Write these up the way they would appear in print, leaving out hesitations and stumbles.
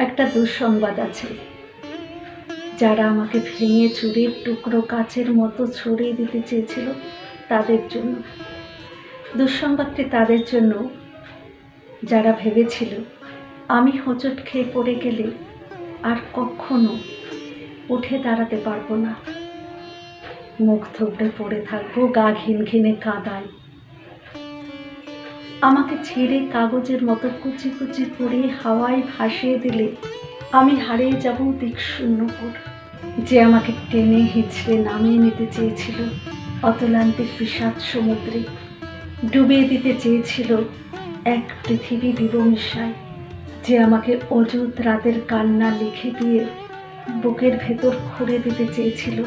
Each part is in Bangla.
একটা দুঃসংবাদ আছে। যারা আমাকে ভেঙে চুরির টুকরো কাচের মতো ছড়িয়ে দিতে চেয়েছিল তাদের জন্য। দুঃসংবাদটি তাদের জন্য যারা ভেবেছিল আমি হোঁচট খেয়ে পড়ে গেলে আর কখনো উঠে দাঁড়াতে পারবো না, মুখ থুবড়ে পড়ে থাকবো গা ঘিনঘিনে কাদায়। আমাকে ছেড়ে কাগজের মতো কুচি কুচি করে হাওয়ায় ভাসিয়ে দিলে আমি হারিয়ে যাব দিকশূন্যপুর। যে আমাকে টেনে হিঁচড়ে নামিয়ে নিতে চেয়েছিল অতলান্তিক বিষাদ সমুদ্রে, ডুবিয়ে দিতে চেয়েছিল এক পৃথিবী বিবমিশায়, যে আমাকে অযুত রাতের কান্না লিখে দিয়ে বুকের ভেতর খুঁড়ে দিতে চেয়েছিল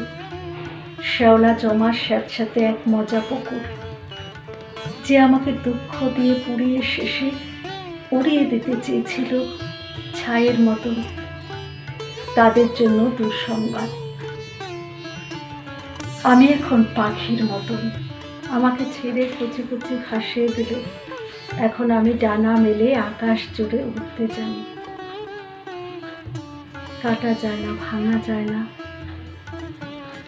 শ্যাওলা জমার স্যাঁতস্যাঁতে এক মজা পুকুর, যে আমাকে দুঃখ দিয়ে পুড়িয়ে শেষে উড়িয়ে দিতে চেয়েছিল ছায়ের মতো, তাদের জন্য দুঃসংবাদ। আমি এখন পাখির মতন, আমাকে ছেড়ে কুচি কুচি ভাসিয়ে দিলে এখন আমি ডানা মেলে আকাশ জুড়ে উঠতে জানি। কাটা যায় না, ভাঙা যায় না।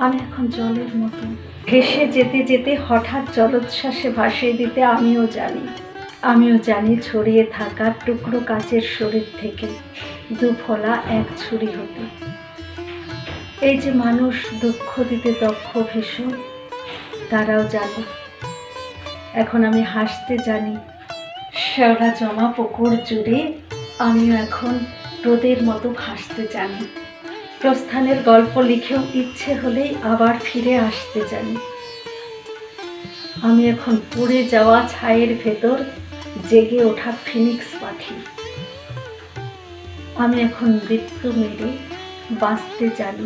আমি এখন জলের মতো, ভেসে যেতে যেতে হঠাৎ জলোচ্ছ্বাসে ভাসিয়ে দিতে আমিও জানি ছড়িয়ে থাকা টুকরো কাচের শরীর থেকে দুফলা এক ছুরি হতে। এই যে মানুষ দুঃখ দিতে দক্ষ ভীষণ, তারাও জানে এখন আমি হাসতে জানি। শ্যাওলা জমা পুকুর জুড়ে আমিও এখন রোদের মতো ভাসতে জানি। প্রস্থানের গল্প লিখেও ইচ্ছে হলেই আবার ফিরে আসতে জানি। আমি এখন পুড়ে যাওয়া ছায়ের ভেতর জেগে ওঠা ফিনিক্স পাখি। আমি এখন মৃত্যু মেরে বাঁচতে জানি।